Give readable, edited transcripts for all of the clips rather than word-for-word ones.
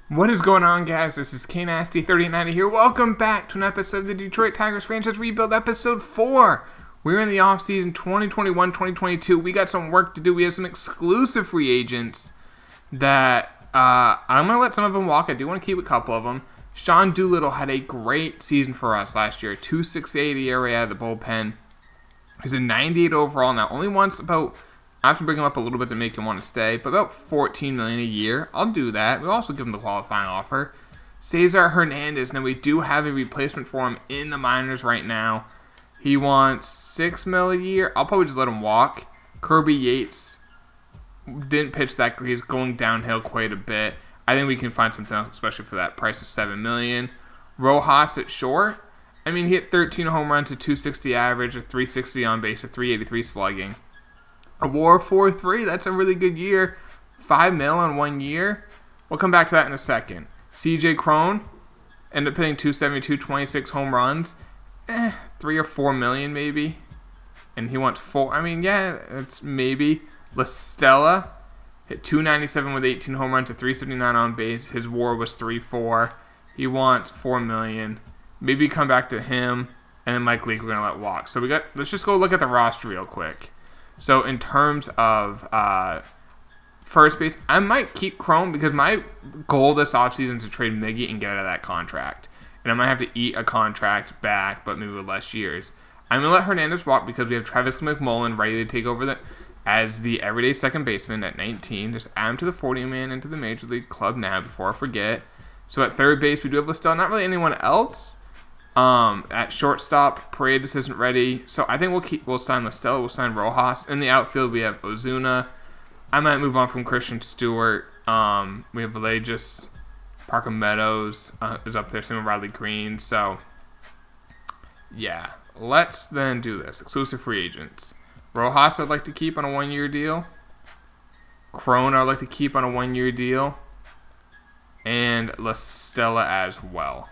What is going on, guys? This is Knasty 3090 here. Welcome back to an episode of the Detroit Tigers Franchise Rebuild, episode 4. We're in the offseason 2021-2022. We got some work to do. We have some exclusive free agents that I'm going to let some of them walk. I do want to keep a couple of them. Sean Doolittle had a great season for us last year. 2.68 ERA out of the bullpen. He's a 98 overall. Now, only once about... I have to bring him up a little bit to make him want to stay, but about $14 million a year. I'll do that. We'll also give him the qualifying offer. Cesar Hernandez. Now, we do have a replacement for him in the minors right now. He wants $6 million a year. I'll probably just let him walk. Kirby Yates didn't pitch that great. He's going downhill quite a bit. I think we can find something else, especially for that price of $7 million. Rojas at short. I mean, he hit 13 home runs, a 260 average, a 360 on base, a 383 slugging. A WAR 4.3, that's a really good year. $5 million in 1 year. We'll come back to that in a second. CJ Cron ended up hitting 272, 26 home runs. 3 or 4 million maybe. And he wants 4. I mean, yeah, it's maybe. La Stella hit 297 with 18 home runs, a 379 on base. His WAR was 3.4. He wants 4 million. Maybe come back to him. And then Mike Leake we're gonna let walk. So let's just go look at the roster real quick. So in terms of first base, I might keep Cron because my goal this offseason is to trade Miggy and get out of that contract. And I might have to eat a contract back, but maybe with less years. I'm going to let Hernandez walk because we have Travis McMullen ready to take over as the everyday second baseman at 19. Just add him to the 40-man into the Major League club now before I forget. So at third base, we do have Listell. Not really anyone else. At shortstop, Paredes isn't ready, so I think we'll sign Listell, we'll sign Rojas. In the outfield, we have Ozuna. I might move on from Christian Stewart. We have Villegas, Parker Meadows is up there, same with Riley Green. So, yeah, let's then do this. Exclusive free agents. Rojas I'd like to keep on a 1-year deal. Cron I'd like to keep on a 1-year deal. And La Stella as well.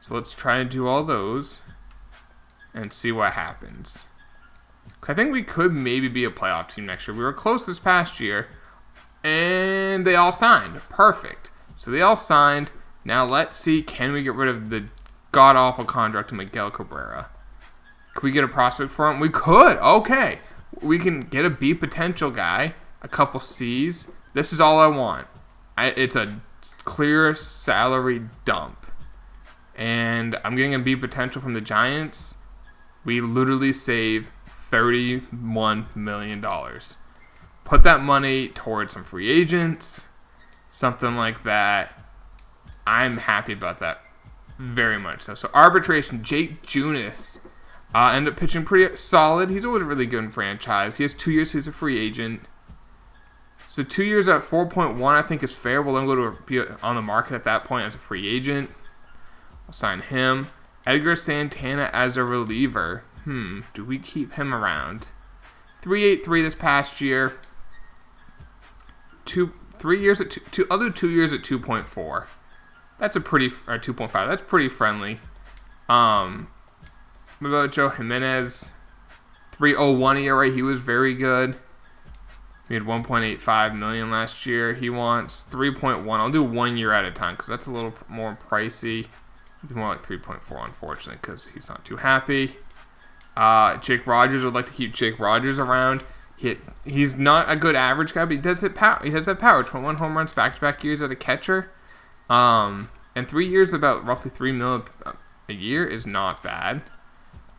So let's try to do all those and see what happens. I think we could maybe be a playoff team next year. We were close this past year, and they all signed. Perfect. So they all signed. Now let's see, can we get rid of the god-awful contract to Miguel Cabrera? Could we get a prospect for him? We could. Okay. We can get a B potential guy, a couple C's. This is all I want. It's a clear salary dump. And I'm getting a B potential from the Giants. We literally save $31 million. Put that money towards some free agents, something like that. I'm happy about that very much so. So arbitration, Jake Junis ended up pitching pretty solid. He's always really good in franchise. He has 2 years, so he's a free agent. So 2 years at 4.1 I think is fair. We'll then go to be on the market at that point as a free agent. I'll sign him. Edgar Santana as a reliever. Do we keep him around? 3.83 this past year. 3 years at I'll do 2 years at 2.4. That's a pretty, or 2.5. That's pretty friendly. What about Joe Jimenez? 3.01 ERA. He was very good. We had 1.85 million last year. He wants 3.1. I'll do 1 year at a time because that's a little more pricey. It'd be more like 3.4, unfortunately, because he's not too happy. Jake Rogers, would like to keep Jake Rogers around. He's not a good average guy, but he does hit power. He has that power. 21 home runs back-to-back years as a catcher. And 3 years, about roughly $3 million a year is not bad.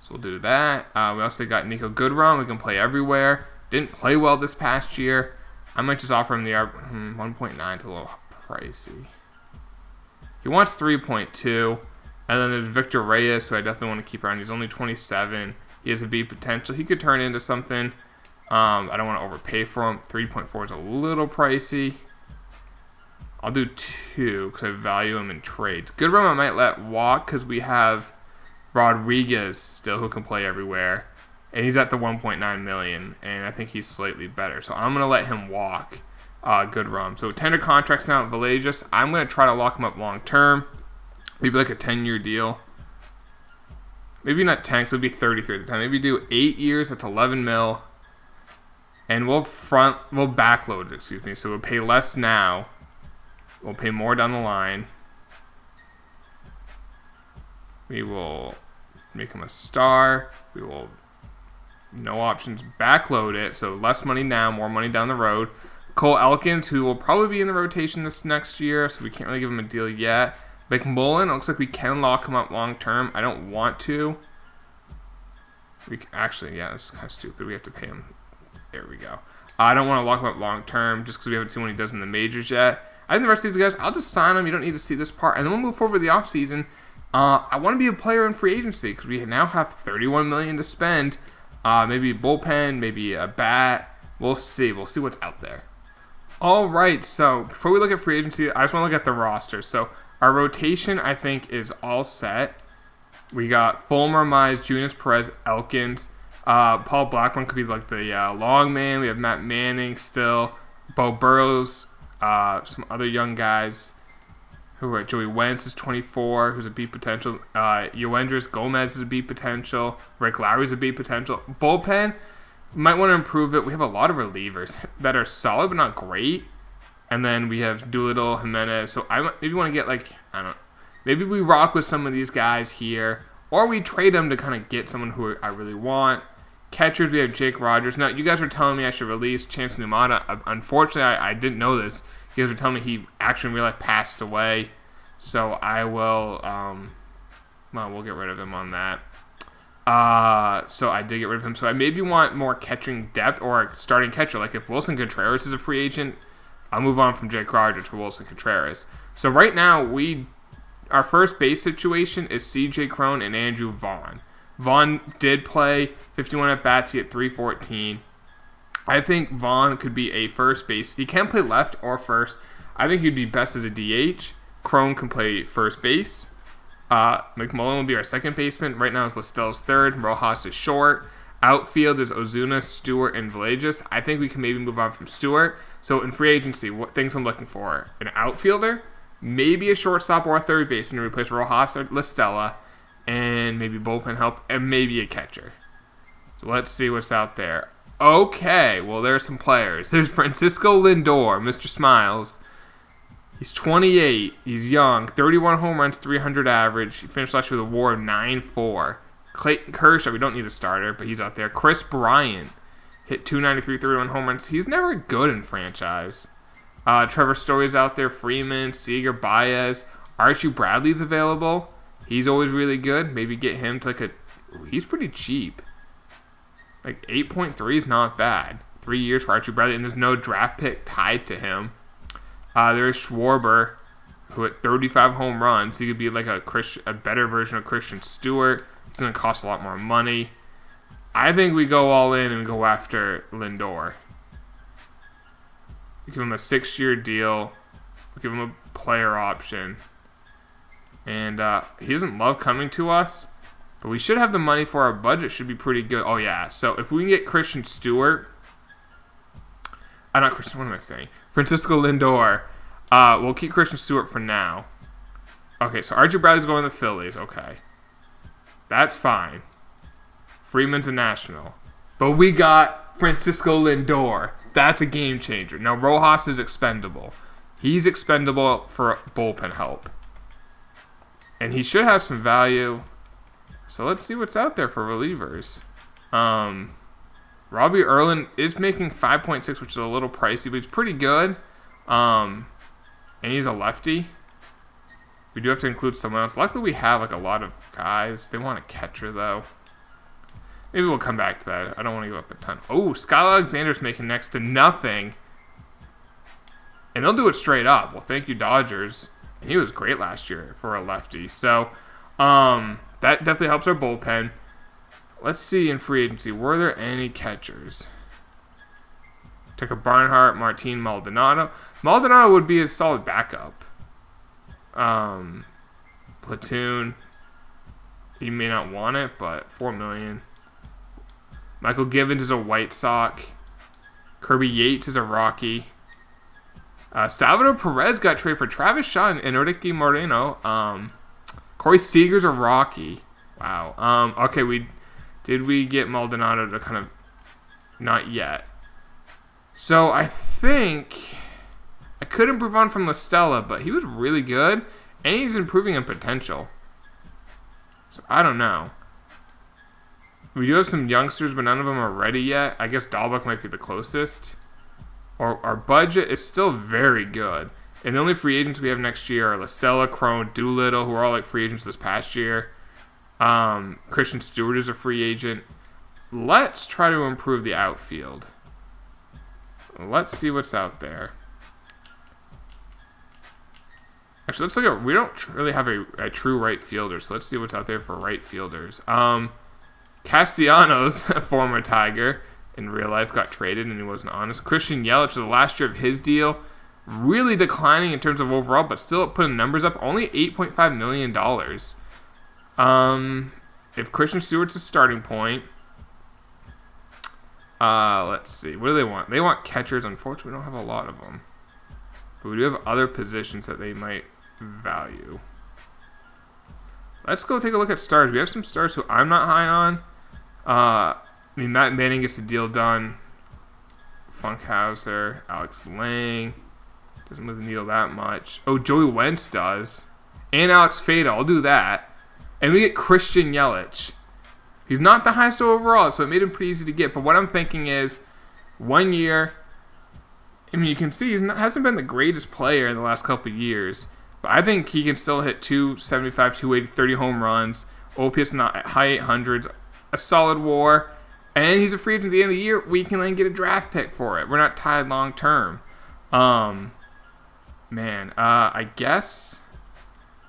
So we'll do that. We also got Nico Goodrum. We can play everywhere. Didn't play well this past year. I might just offer him the 1.9. It's a little pricey. He wants 3.2. And then there's Victor Reyes, who I definitely want to keep around. He's only 27. He has a B potential. He could turn into something. I don't want to overpay for him. 3.4 is a little pricey. I'll do 2 because I value him in trades. Goodrum I might let walk because we have Rodriguez still who can play everywhere. And he's at the 1.9 million. And I think he's slightly better. So I'm going to let him walk. Goodrum. So tender contracts now at Villegas. I'm going to try to lock him up long term. Maybe like a 10-year deal. Maybe not 10, because it would be 33 at the time. Maybe do 8 years, that's 11 mil. And we'll backload it, so we'll pay less now. We'll pay more down the line. We will make him a star. We will, no options, backload it. So less money now, more money down the road. Cole Elkins, who will probably be in the rotation this next year, so we can't really give him a deal yet. McMullen, it looks like we can lock him up long term. I don't want to. Actually, yeah, this is kind of stupid. We have to pay him. There we go. I don't want to lock him up long term just because we haven't seen what he does in the majors yet. I think the rest of these guys, I'll just sign them. You don't need to see this part. And then we'll move forward with the offseason. I want to be a player in free agency because we now have $31 million to spend. Maybe a bullpen, maybe a bat. We'll see. We'll see what's out there. All right, so before we look at free agency, I just want to look at the roster. So our rotation, I think, is all set. We got Fulmer, Mize, Junius, Perez, Elkins. Paul Blackburn could be like the long man. We have Matt Manning still. Bo Burrows, some other young guys. Who are Joey Wentz is 24, who's a B potential. Yoendris Gomez is a B potential. Rick Lowry's a B potential. Bullpen, might want to improve it. We have a lot of relievers that are solid but not great. And then we have Doolittle, Jimenez. So I maybe want to get maybe we rock with some of these guys here. Or we trade them to kind of get someone who I really want. Catchers, we have Jake Rogers. Now, you guys were telling me I should release Chance Numata. Unfortunately, I didn't know this. You guys were telling me he actually in real life passed away. So I will, we'll get rid of him on that. So I did get rid of him. So I maybe want more catching depth or a starting catcher. Like if Wilson Contreras is a free agent, I'll move on from Jake Rogers to Wilson Contreras. So right now, our first base situation is C.J. Cron and Andrew Vaughn. Vaughn did play 51 at-bats. He hit .314. I think Vaughn could be a first base. He can play left or first. I think he'd be best as a DH. Cron can play first base. McMullen will be our second baseman. Right now is Listella's third. Rojas is short. Outfield is Ozuna, Stewart, and Villegas. I think we can maybe move on from Stewart. So in free agency, what things I'm looking for? An outfielder, maybe a shortstop or a third baseman to replace Rojas or Listella, and maybe bullpen help, and maybe a catcher. So let's see what's out there. Okay, well, there's some players. There's Francisco Lindor, Mr. Smiles. He's 28. He's young. 31 home runs, 300 average. He finished last year with a WAR of 9.4. Clayton Kershaw, we don't need a starter, but he's out there. Chris Bryant hit 293, 31 home runs. He's never good in franchise. Trevor Story's out there. Freeman, Seager, Baez. Archie Bradley's available. He's always really good. Maybe get him to he's pretty cheap. 8.3 is not bad. 3 years for Archie Bradley, and there's no draft pick tied to him. There's Schwarber, who hit 35 home runs. He could be like a better version of Christian Stewart. It's going to cost a lot more money. I think we go all in and go after Lindor. We give him a 6-year deal. We give him a player option. And he doesn't love coming to us, but we should have the money for our budget. Should be pretty good. Oh, yeah. So if we can get Christian Stewart. Not Christian. What am I saying? Francisco Lindor. We'll keep Christian Stewart for now. Okay, so Archie Bradley's going to the Phillies. Okay. That's fine. Freeman's a national. But we got Francisco Lindor. That's a game changer. Now, Rojas is expendable. He's expendable for bullpen help. And he should have some value. So let's see what's out there for relievers. Robbie Erlin is making 5.6, which is a little pricey, but he's pretty good. And he's a lefty. We do have to include someone else. Luckily, we have a lot of guys. They want a catcher, though. Maybe we'll come back to that. I don't want to give up a ton. Oh, Scott Alexander's making next to nothing. And they'll do it straight up. Well, thank you, Dodgers. And he was great last year for a lefty. So, that definitely helps our bullpen. Let's see in free agency. Were there any catchers? Tucker Barnhart, Martin Maldonado. Maldonado would be a solid backup. Platoon. He may not want it, but $4 million. Michael Givens is a White Sox. Kirby Yates is a Rocky. Salvador Perez got traded for Travis Shaw and Enrique Moreno. Corey Seager's a Rocky. Wow. Okay, did we get Maldonado to kind of... Not yet. So I think I could improve on from La Stella, but he was really good, and he's improving in potential. So I don't know. We do have some youngsters, but none of them are ready yet. I guess Dahlbeck might be the closest. Our budget is still very good. And the only free agents we have next year are La Stella, Crone, Doolittle, who are all like free agents this past year. Christian Stewart is a free agent. Let's try to improve the outfield. Let's see what's out there. Actually, let's look at... We don't really have a true right fielder, so let's see what's out there for right fielders. Castellanos, a former Tiger, in real life got traded and he wasn't honest. Christian Yelich, the last year of his deal, really declining in terms of overall, but still putting numbers up. Only $8.5 million. If Christian Stewart's a starting point, let's see. What do they want? They want catchers. Unfortunately, we don't have a lot of them. But we do have other positions that they might value. Let's go take a look at stars. We have some stars who I'm not high on. Matt Manning gets the deal done. Funkhauser, Alex Lang. Doesn't move the needle that much. Oh, Joey Wentz does. And Alex Fada. I'll do that. And we get Christian Yelich. He's not the highest overall, so it made him pretty easy to get. But what I'm thinking is, 1 year, I mean, you can see he hasn't been the greatest player in the last couple of years. But I think he can still hit 275, 280, 30 home runs. OPS not at high 800s. A solid WAR. And he's a free agent at the end of the year. We can then get a draft pick for it. We're not tied long term. I guess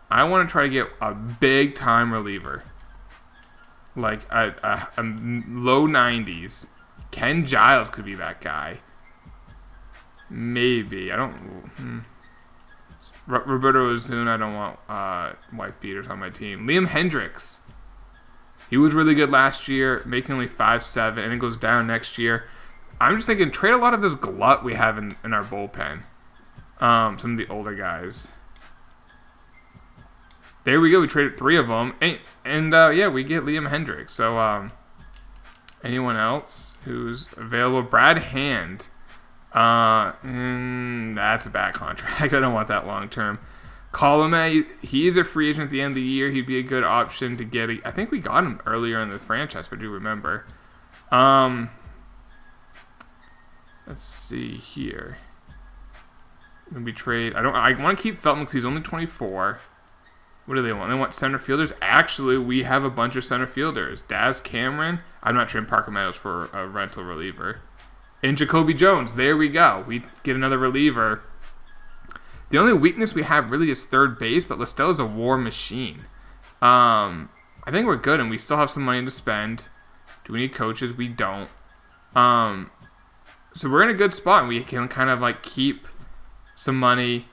I want to try to get a big time reliever. Like a low 90s. Ken Giles could be that guy. Maybe. I don't... Roberto Ozuna, I don't want wife beaters on my team. Liam Hendricks. He was really good last year, making only 5.7, and it goes down next year. I'm just thinking, trade a lot of this glut we have in our bullpen. Some of the older guys. There we go. We traded 3 of them. And we get Liam Hendricks. So, anyone else who's available? Brad Hand. That's a bad contract. I don't want that long term. Colomé, he's a free agent at the end of the year. He'd be a good option to get. I think we got him earlier in the franchise, if I do remember. Let's see here. Maybe trade. I want to keep Felton because he's only 24. What do they want? They want center fielders. Actually, we have a bunch of center fielders. Daz Cameron. I'm not trading Parker Meadows for a rental reliever. And Jacoby Jones. There we go. We get another reliever. The only weakness we have really is third base, but Listella's a war machine. I think we're good, and we still have some money to spend. Do we need coaches? We don't. So we're in a good spot, and we can kind of like keep some money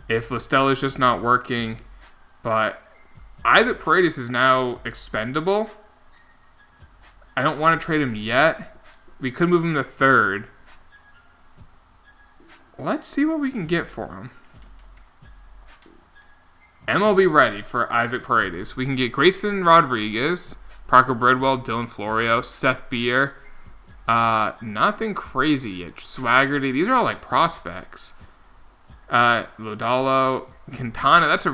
if Listella's just not working. But Isaac Paredes is now expendable. I don't want to trade him yet. We could move him to third. Let's see what we can get for him. MLB ready for Isaac Paredes. We can get Grayson Rodriguez, Parker Bridwell, Dylan Florio, Seth Beer. Nothing crazy yet. Swaggerty. These are all like prospects. Lodalo, Quintana. That's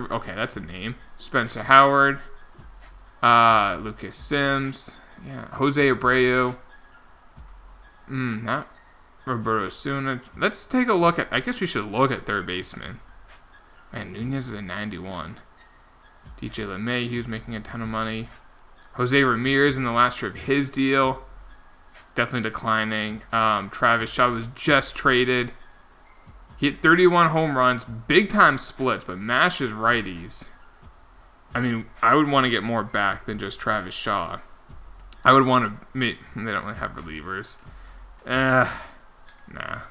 a name. Spencer Howard. Lucas Sims. Yeah. Jose Abreu. Not Roberto Osuna. Let's take a look at... I guess we should look at third baseman. Man, Nunez is a 91. DJ LeMay, he was making a ton of money. Jose Ramirez in the last year of his deal. Definitely declining. Travis Shaw was just traded. He hit 31 home runs. Big time splits, but mashes righties. I mean, I would want to get more back than just Travis Shaw. I would want to... They don't really have relievers. Nah.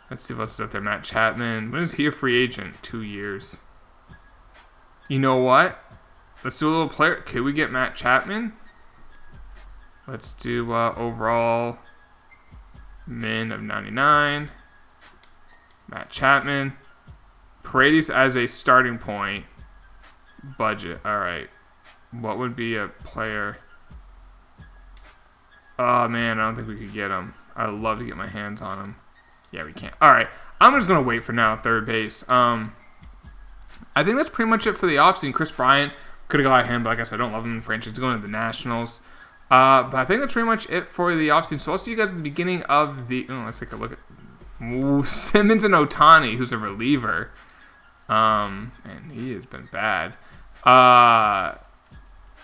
Let's see what's up there. Matt Chapman. When is he a free agent? 2 years. You know what? Let's do a little player. Could we get Matt Chapman? Let's do overall min of 99. Matt Chapman. Paredes as a starting point. Budget. Alright. What would be a player? Oh, man. I don't think we could get him. I'd love to get my hands on him. Yeah, we can't. All right. I'm just going to wait for now at third base. I think that's pretty much it for the offseason. Chris Bryant, could have got him, but like I said, I don't love him in the franchise. He's going to the Nationals. But I think that's pretty much it for the offseason. So I'll see you guys at the beginning of the... let's take a look at... Simmons and Ohtani, who's a reliever. And he has been bad.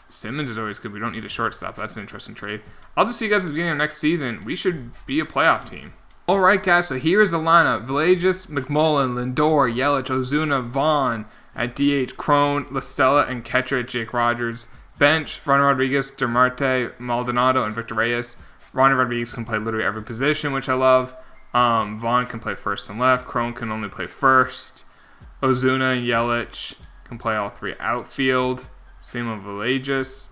Simmons is always good. We don't need a shortstop. That's an interesting trade. I'll just see you guys at the beginning of next season. We should be a playoff team. All right, guys. So here's the lineup: Villages, McMullen, Lindor, Yelich, Ozuna, Vaughn at DH, Crone, La Stella, and catcher at Jake Rogers. Bench: Ronnie Rodriguez, DeMarte, Maldonado, and Victor Reyes. Ronnie Rodriguez can play literally every position, which I love. Vaughn can play first and left. Crone can only play first. Ozuna and Yelich can play all three outfield. Same with Villages.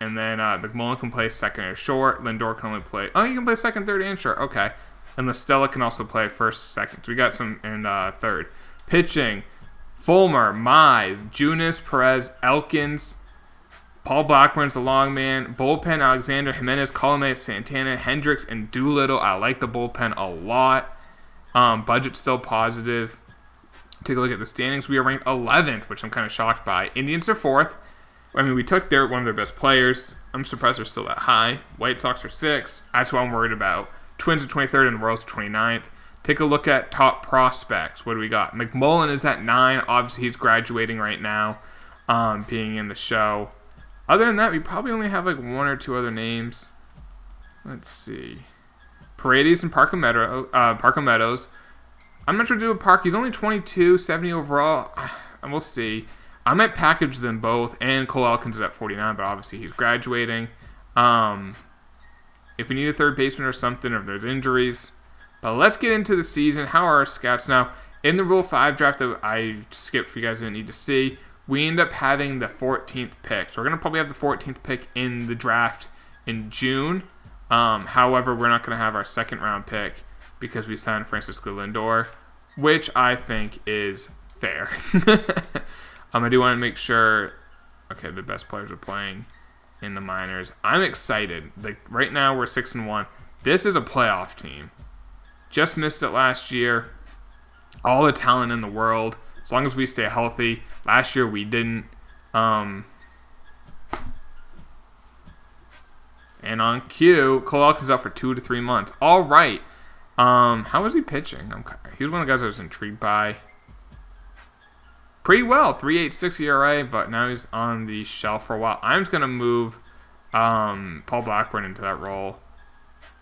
And then McMullen can play second or short. Lindor can only play... Oh, you can play second, third, and short. Okay. And La Stella can also play first, second. So we got some in third. Pitching: Fulmer, Mize, Junis, Perez, Elkins. Paul Blackburn's the long man. Bullpen: Alexander, Jimenez, Colomé, Santana, Hendricks, and Doolittle. I like the bullpen a lot. Budget still positive. Take a look at the standings. We are ranked 11th, which I'm kind of shocked by. Indians are 4th. I mean, we took one of their best players. I'm surprised they're still that high. White Sox are 6th. That's what I'm worried about. Twins are 23rd and the Royals 29th. Take a look at top prospects. What do we got? McMullen is at 9. Obviously, he's graduating right now, being in the show. Other than that, we probably only have like one or two other names. Let's see. Paredes and Parker Meadows. I'm not sure to do with Park. He's only 22, 70 overall. And we'll see. I might package them both. And Cole Elkins is at 49, but obviously he's graduating. If we need a third baseman or something, or if there's injuries. But let's get into the season. How are our scouts now? In the Rule 5 draft that I skipped for you guys didn't need to see, we end up having the 14th pick. So we're going to probably have the 14th pick in the draft in June. However, we're not going to have our second round pick because we signed Francisco Lindor, which I think is fair. I do want to make sure, the best players are playing in the minors. I'm excited. Like right now, we're 6-1. This is a playoff team. Just missed it last year. All the talent in the world. As long as we stay healthy. Last year we didn't. And on cue, Cole Elkins out for 2 to 3 months. All right. How was he pitching? He was one of the guys I was intrigued by. Pretty well, 3.86 ERA, but now he's on the shelf for a while. I'm just going to move Paul Blackburn into that role.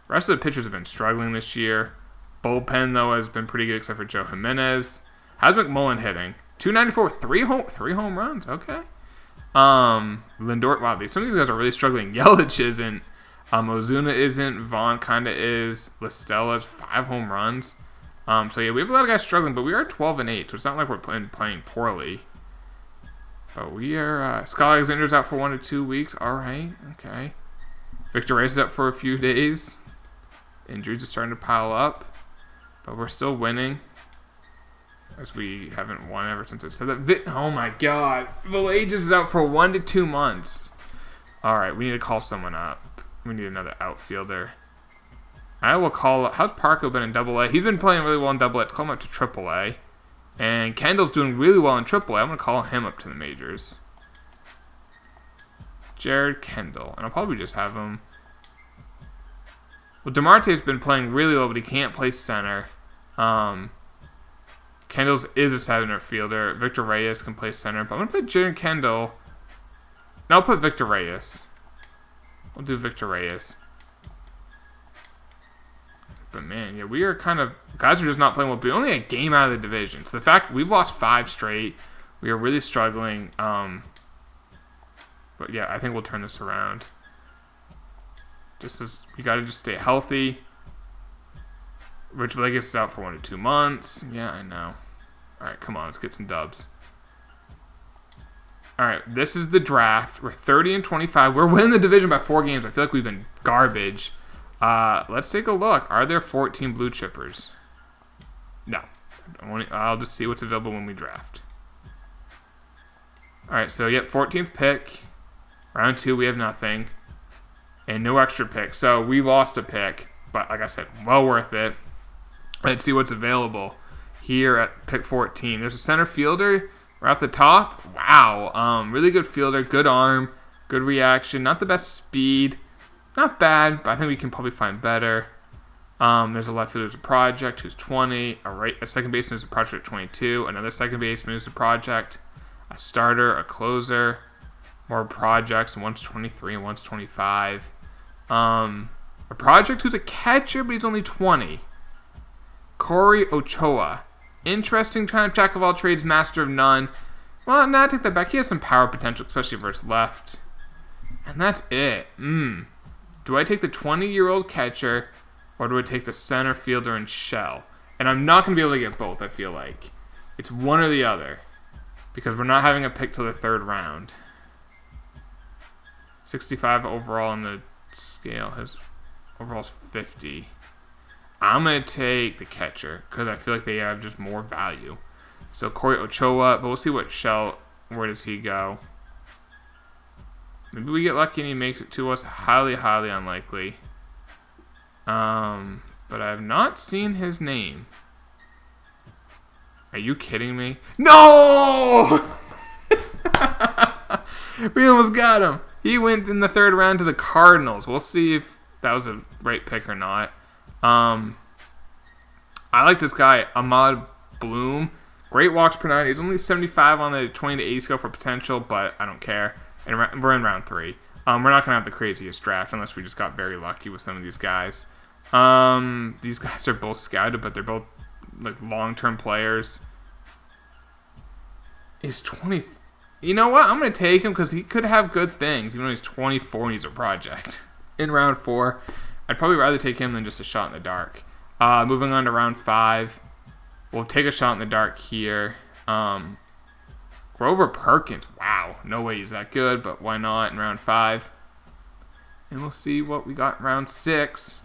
The rest of the pitchers have been struggling this year. Bullpen, though, has been pretty good except for Joe Jimenez. How's McMullen hitting? 294, three home runs. Okay. Lindor, wow, some of these guys are really struggling. Yelich isn't. Ozuna isn't. Vaughn kind of is. La Stella's 5 home runs. So yeah, we have a lot of guys struggling, but we are 12-8, so it's not like we're playing poorly. But we are. Scott Alexander's out for 1 to 2 weeks. All right, okay. Victor Reyes is up for a few days. Injuries are starting to pile up, but we're still winning. As we haven't won ever since I said that. Oh my God, Villages is out for 1 to 2 months. All right, we need to call someone up. We need another outfielder. I will call. How's Parker been in Double A? He's been playing really well in Double A. Let's call him up to Triple A. And Kendall's doing really well in Triple A. I'm gonna call him up to the majors. Jared Kendall, and I'll probably just have him. Well, DeMarte's been playing really well, but he can't play center. Kendall's is a center fielder. Victor Reyes can play center, but I'm gonna put Jared Kendall. No, I'll put Victor Reyes. We'll do Victor Reyes. But man, yeah, we are kind of guys are just not playing well. We're only a game out of the division. So the fact we've lost 5 straight, we are really struggling. But yeah, I think we'll turn this around. We got to just stay healthy. Rich Vegas is out for 1 to 2 months. Yeah, I know. All right, come on, let's get some dubs. All right, this is the draft. We're 30-25. We're winning the division by 4 games. I feel like we've been garbage. Let's take a look. Are there 14 blue chippers? No. I'll just see what's available when we draft. All right, so, yep, 14th pick. Round 2, we have nothing. And no extra pick. So we lost a pick, but like I said, well worth it. Let's see what's available here at pick 14. There's a center fielder right off the top. Wow. Really good fielder, good arm, good reaction. Not the best speed. Not bad, but I think we can probably find better. There's a left fielder who's a project who's 20. A second baseman who's a project at 22. Another second baseman who's a project. A starter, a closer. More projects. One's 23 and one's 25. A project who's a catcher, but he's only 20. Corey Ochoa. Interesting, kind of jack of all trades, master of none. Well, now I take that back. He has some power potential, especially versus left. And that's it. Do I take the 20-year-old catcher, or do I take the center fielder and shell? And I'm not going to be able to get both, I feel like. It's one or the other. Because we're not having a pick till the third round. 65 overall on the scale. His overall's 50. I'm going to take the catcher because I feel like they have just more value. So Corey Ochoa, but we'll see what shell, where does he go? Maybe we get lucky and he makes it to us. Highly, highly unlikely. But I have not seen his name. Are you kidding me? No! We almost got him. He went in the third round to the Cardinals. We'll see if that was a right pick or not. I like this guy, Ahmad Bloom. Great walks per nine. He's only 75 on the 20 to 80 scale for potential, but I don't care. And we're in round 3. We're not going to have the craziest draft unless we just got very lucky with some of these guys. These guys are both scouted, but they're both like long-term players. He's 20. You know what? I'm going to take him because he could have good things, even though he's 24 and he's a project. In round 4, I'd probably rather take him than just a shot in the dark. Moving on to round 5, we'll take a shot in the dark here. Grover Perkins. Wow, no way he's that good, but why not in round 5? And we'll see what we got in round 6.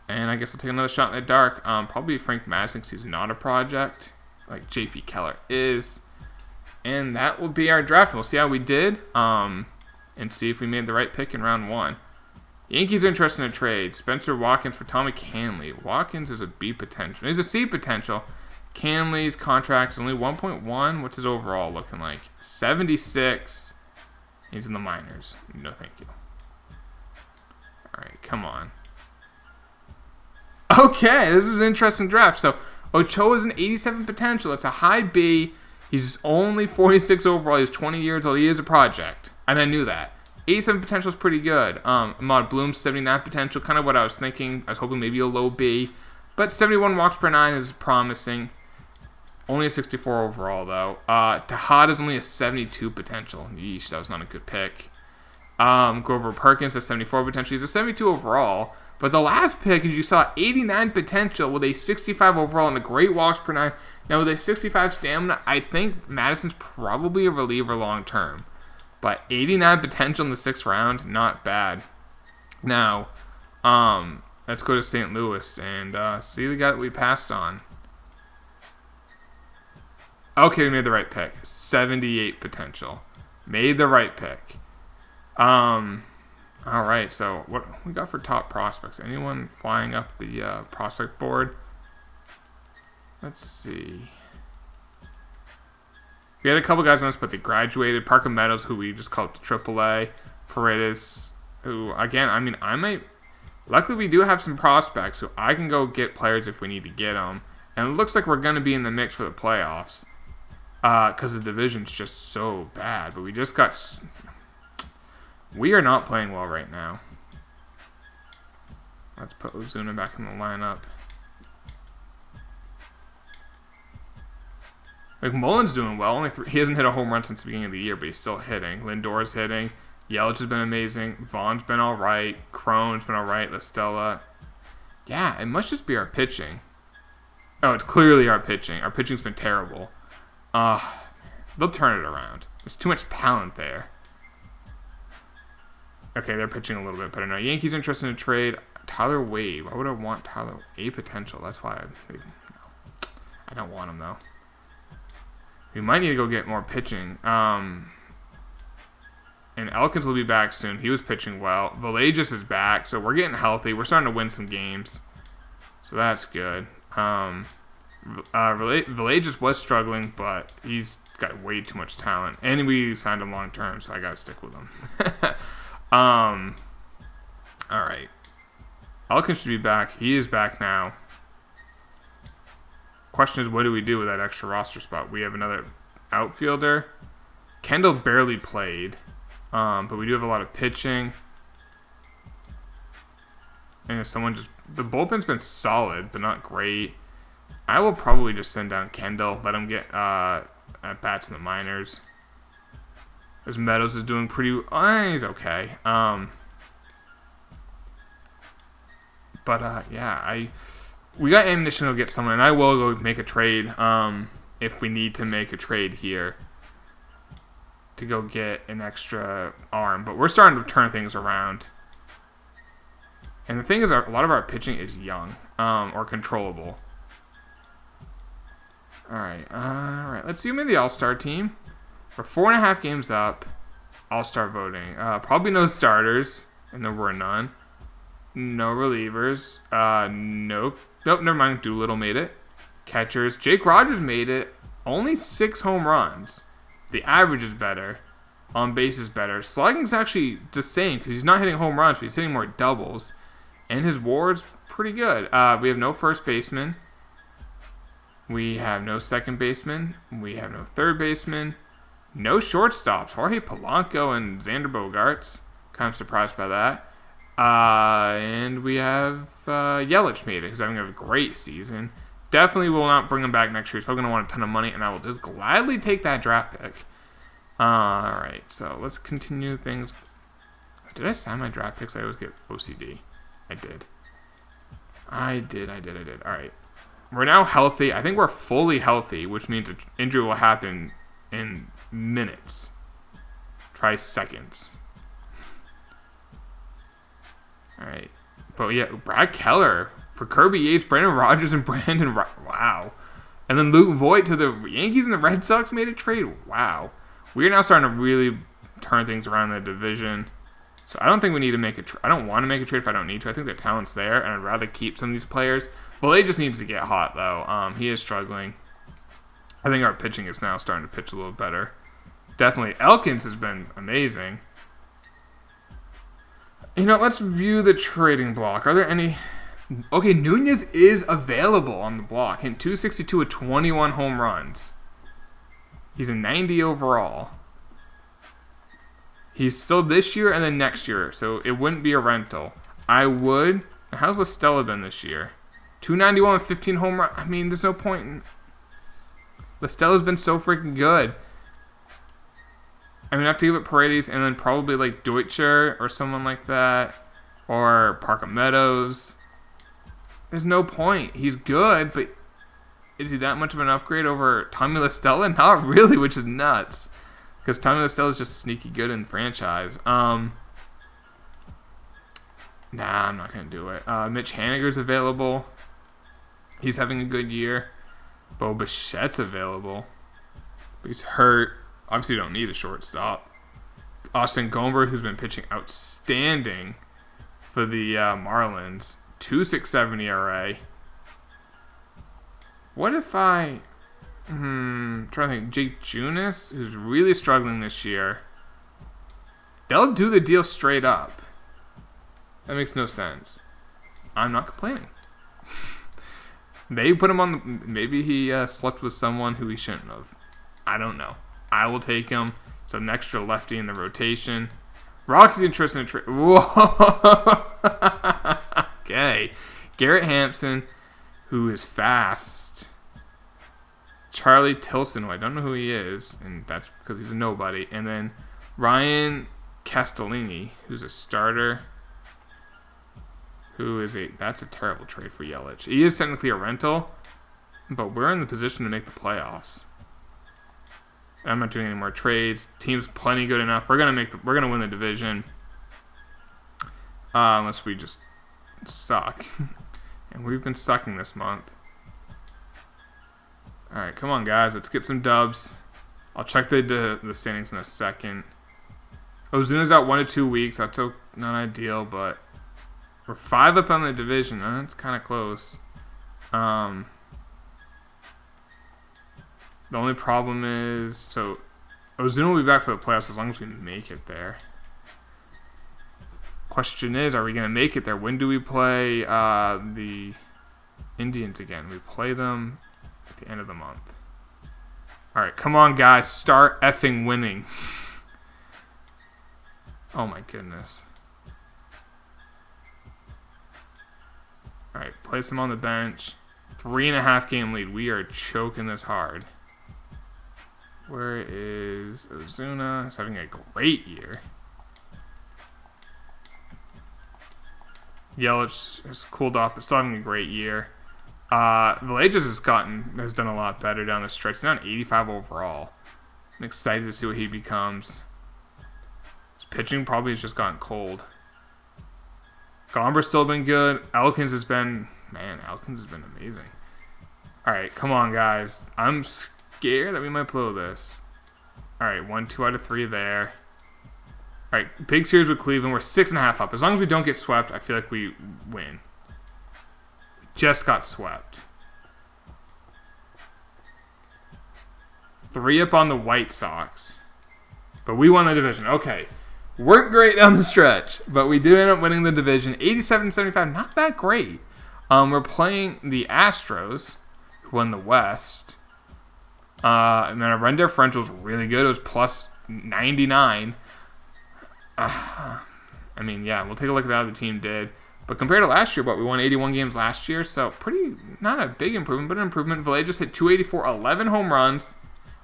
And I guess I'll take another shot in the dark. Probably Frank Madison because he's not a project, like J.P. Keller is. And that will be our draft. We'll see how we did, and see if we made the right pick in round 1. Yankees are interested in a trade. Spencer Watkins for Tommy Canley. Watkins is a B potential. He's a C potential. Canley's contract is only 1.1. What's his overall looking like? 76. He's in the minors. No, thank you. All right, come on. Okay, this is an interesting draft. So Ochoa is an 87 potential. It's a high B. He's only 46 overall. He's 20 years old. He is a project, and I knew that. 87 potential is pretty good. Ahmad Bloom's 79 potential, kind of what I was thinking. I was hoping maybe a low B, but 71 walks per 9 is promising. Only a 64 overall, though. Tejada is only a 72 potential. Yeesh, that was not a good pick. Grover Perkins has 74 potential. He's a 72 overall. But the last pick, as you saw, 89 potential with a 65 overall and a great walks per 9. Now, with a 65 stamina, I think Madison's probably a reliever long term. But 89 potential in the 6th round, not bad. Now, let's go to St. Louis and see the guy that we passed on. Okay, we made the right pick. 78 potential. Made the right pick. All right, so what we got for top prospects? Anyone flying up the prospect board? Let's see. We had a couple guys on this, but they graduated. Parker Meadows, who we just called AAA. Paredes, who, again, I might... Luckily, we do have some prospects, so I can go get players if we need to get them. And it looks like we're going to be in the mix for the playoffs because the division's just so bad. But we just got... We are not playing well right now. Let's put Ozuna back in the lineup. McMullen's doing well. He hasn't hit a home run since the beginning of the year, but he's still hitting. Lindor's hitting. Yelich has been amazing. Vaughn's been all right. Crone's been all right. La Stella. Yeah, it must just be our pitching. Oh, it's clearly our pitching. Our pitching's been terrible. They'll turn it around. There's too much talent there. Okay, they're pitching a little bit better now. Yankees are interested in a trade. Tyler Wade. Why would I want Tyler? A potential. That's why I don't want him, though. We might need to go get more pitching. And Elkins will be back soon. He was pitching well. Valages is back, so we're getting healthy. We're starting to win some games. So that's good. Valet just was struggling, but he's got way too much talent. And we signed him long term, so I got to stick with him. All right. Elkins should be back. He is back now. Question is, what do we do with that extra roster spot? We have another outfielder. Kendall barely played, but we do have a lot of pitching. And if someone just... The bullpen's been solid, but not great. I will probably just send down Kendall, let him get at-bats in the minors. As Meadows is doing pretty... he's okay. We got ammunition to get someone, and I will go make a trade if we need to make a trade here to go get an extra arm. But we're starting to turn things around. And the thing is, a lot of our pitching is young or controllable. All right. Let's see who made the All-Star team. We're 4.5 games up. All-Star voting. Probably no starters, and there were none. No relievers. Nope. Never mind. Doolittle made it. Catchers. Jake Rogers made it. Only 6 home runs. The average is better. On base is better. Slugging's actually the same because he's not hitting home runs, but he's hitting more doubles. And his WAR's pretty good. We have no first baseman. We have no second baseman. We have no third baseman. No shortstops. Jorge Polanco and Xander Bogaerts. Kind of surprised by that. And we have Yelich made it. He's having a great season. Definitely will not bring him back next year. He's probably going to want a ton of money, and I will just gladly take that draft pick. Alright, so let's continue things. Did I sign my draft picks? I always get OCD. I did. Alright. We're now healthy. I think we're fully healthy, which means an injury will happen in minutes. Try seconds. Alright. But yeah, Brad Keller for Kirby Yates, Brandon Rogers, and Brandon... Wow. And then Luke Voigt to the Yankees and the Red Sox made a trade. Wow. We are now starting to really turn things around in the division. So I don't think we need to make a trade. I don't want to make a trade if I don't need to. I think the talent's there, and I'd rather keep some of these players. Valet just needs to get hot, though. He is struggling. I think our pitching is now starting to pitch a little better. Definitely. Elkins has been amazing. Let's view the trading block. Are there any... Okay, Nunez is available on the block. Hit 262 with 21 home runs. He's a 90 overall. He's still this year and then next year, so it wouldn't be a rental. I would... How's LaStella been this year? 291 with 15 home runs. I mean, there's no point in... LaStella's been so freaking good. I mean, I have to give it Paredes and then probably like Deutscher or someone like that. Or Parker Meadows. There's no point. He's good, but is he that much of an upgrade over Tommy LaStella? Not really, which is nuts. Because Tommy LaStella is just sneaky good in franchise. Nah, I'm not going to do it. Mitch Haniger's available. He's having a good year. Bo Bichette's available. But he's hurt. Obviously, you don't need a shortstop. Austin Gomber, who's been pitching outstanding for the Marlins. 2.67 ERA. What if I... trying to think. Jake Junis, who's really struggling this year. They'll do the deal straight up. That makes no sense. I'm not complaining. They put him on the... Maybe he slept with someone who he shouldn't have. I don't know. I will take him. So an extra lefty in the rotation. Rocky's interested in trade. Whoa. Okay. Garrett Hampson, who is fast. Charlie Tilson, who I don't know who he is, and that's because he's a nobody. And then Ryan Castellini, who's a starter. That's a terrible trade for Yelich. He is technically a rental, but we're in the position to make the playoffs. I'm not doing any more trades. Team's plenty good enough. We're gonna win the division. Unless we just suck. And we've been sucking this month. Alright, come on guys, let's get some dubs. I'll check the standings in a second. Ozuna's out 1 to 2 weeks. That's not ideal, but we're 5 up on the division. That's kind of close. The only problem is, so Ozuna will be back for the playoffs as long as we make it there. Question is, are we going to make it there? When do we play the Indians again? We play them at the end of the month. All right, come on, guys. Start effing winning. Oh, my goodness. All right, place them on the bench. 3.5 game lead. We are choking this hard. Where is Ozuna? He's having a great year. Yelich has cooled off, but still having a great year. Villegas has done a lot better down the stretch. He's down 85 overall. I'm excited to see what he becomes. His pitching probably has just gotten cold. Gomber's still been good. Elkins has been amazing. All right, come on, guys. I'm scared that we might blow this. All right, 1-2 out of 3 there. All right, big series with Cleveland. We're 6.5 up. As long as we don't get swept, I feel like we win. We just got swept. 3 up on the White Sox. But we won the division. Okay. Weren't great down the stretch, but we did end up winning the division. 87-75, not that great. We're playing the Astros, who won the West. And then our run differential was really good. It was plus 99. We'll take a look at how the team did. But compared to last year, we won 81 games last year, so not a big improvement, but an improvement. Villegas hit 284, 11 home runs.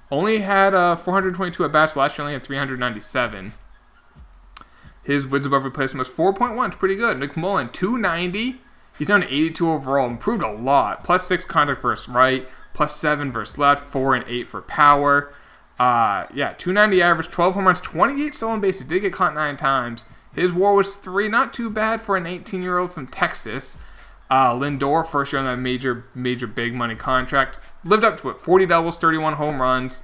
Only had 422 at-bats, but last year only had 397. His wins above replacement was 4.1. It's pretty good. McMullen, 290. He's down to 82 overall. Improved a lot. Plus 6 contact versus right. Plus 7 versus left. 4 and 8 for power. 290 average, 12 home runs, 28 stolen bases. Did get caught 9 times. His WAR was 3. Not too bad for an 18-year-old from Texas. Lindor, first year on that major big money contract. Lived up to it. 40 doubles, 31 home runs.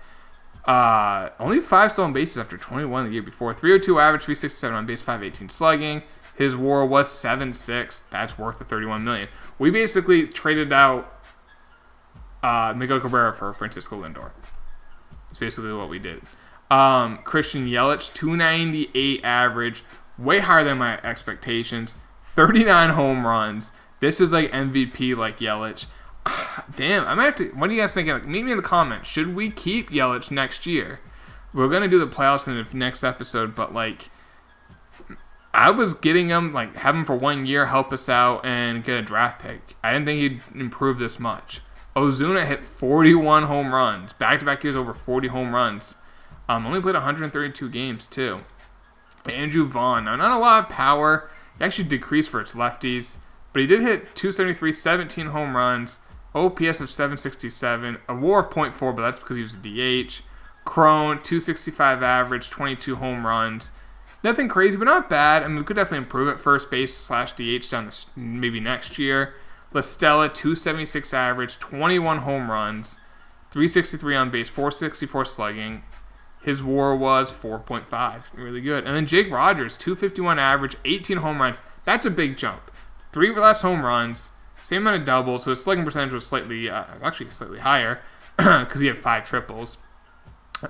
Only 5 stolen bases after 21 the year before. 302 average, 367 on base, 518 slugging. His WAR was 7.6. That's worth the $31 million. We basically traded out Miguel Cabrera for Francisco Lindor. That's basically what we did. Christian Yelich, 298 average, way higher than my expectations. 39 home runs. This is like MVP like Yelich. Damn, I'm gonna have to. What are you guys thinking? Meet me in the comments. Should we keep Yelich next year? We're gonna do the playoffs in the next episode, but I was getting him, have him for 1 year, help us out, and get a draft pick. I didn't think he'd improve this much. Ozuna hit 41 home runs. Back-to-back years over 40 home runs. Only played 132 games, too. Andrew Vaughn. Now, not a lot of power. He actually decreased for its lefties. But he did hit 273, 17 home runs. OPS of 767. A WAR of .4, but that's because he was a DH. Crone, 265 average, 22 home runs. Nothing crazy, but not bad. We could definitely improve at first base / DH down maybe next year. La Stella, 276 average, 21 home runs, 363 on base, 464 slugging. His WAR was 4.5. Really good. And then Jake Rogers, 251 average, 18 home runs. That's a big jump. 3 less home runs, same amount of doubles, so his slugging percentage was slightly higher because he had 5 triples.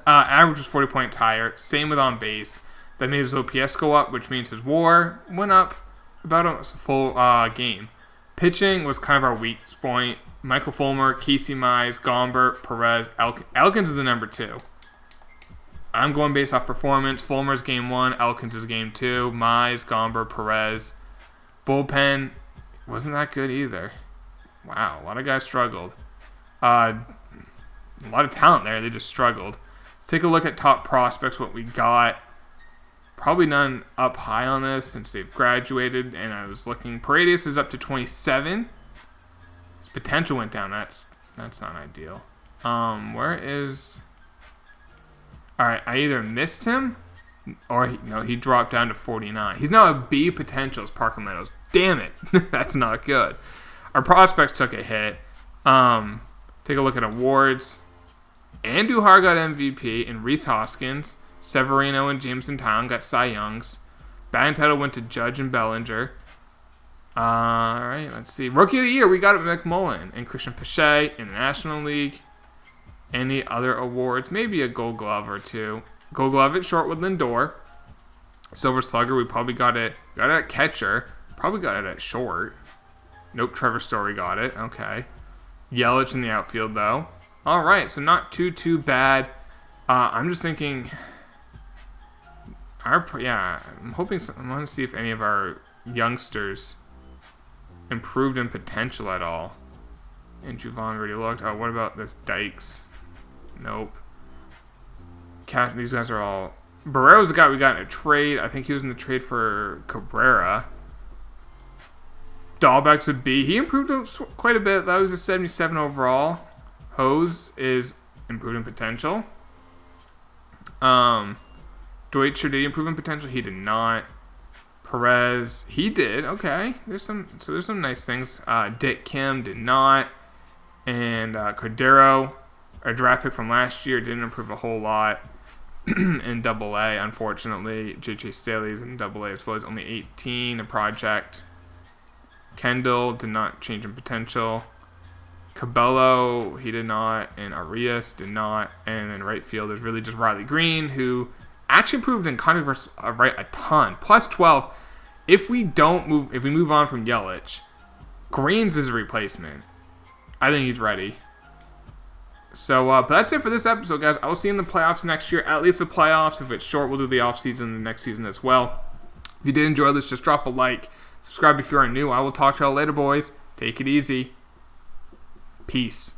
Average was 40 points higher. Same with on base. That made his OPS go up, which means his WAR went up about a full game. Pitching was kind of our weak point. Michael Fulmer, Casey Mize, Gomber, Perez, Elkins is the number 2. I'm going based off performance. Fulmer's game 1, Elkins is game 2. Mize, Gomber, Perez. Bullpen wasn't that good either. Wow, a lot of guys struggled. A lot of talent there. They just struggled. Let's take a look at top prospects, what we got. Probably none up high on this since they've graduated. And I was looking. Paredes is up to 27. His potential went down. That's not ideal. Where is... All right, I either missed him or he dropped down to 49. He's now a B potential as Parker Meadows. Damn it. That's not good. Our prospects took a hit. Take a look at awards. Andujar got MVP, and Rhys Hoskins. Severino and Jameson Town got Cy Youngs. Batting title went to Judge and Bellinger. All right, let's see. Rookie of the Year, we got it McMullen and Christian Pache in the National League. Any other awards? Maybe a Gold Glove or two. Gold Glove at short with Lindor. Silver Slugger, we probably got it at catcher. Probably got it at short. Nope, Trevor Story got it. Okay. Yelich in the outfield, though. All right, so not too bad. I'm just thinking... I'm hoping... I want to see if any of our youngsters improved in potential at all. And Juvon already looked. Oh, what about this Dykes? Nope. These guys are all... Barrero's the guy we got in a trade. I think he was in the trade for Cabrera. Dahlbeck's a B. He improved quite a bit. That was a 77 overall. Hose is improved in potential. Deutscher, did he improve in potential? He did not. Perez, he did. Okay. There's some nice things. Dick Kim did not. And Cordero, a draft pick from last year, didn't improve a whole lot in Double-A, unfortunately. J.J. Staley's in Double-A as well. He's only 18, a project. Kendall did not change in potential. Cabello, he did not. And Arias did not. And then right field is really just Riley Green, who actually improved in contact versus right a ton. Plus 12. If we move on from Yelich, Green's is a replacement. I think he's ready. So, but that's it for this episode, guys. I will see you in the playoffs next year. At least the playoffs. If it's short, we'll do the offseason the next season as well. If you did enjoy this, just drop a like. Subscribe if you are new. I will talk to y'all later, boys. Take it easy. Peace.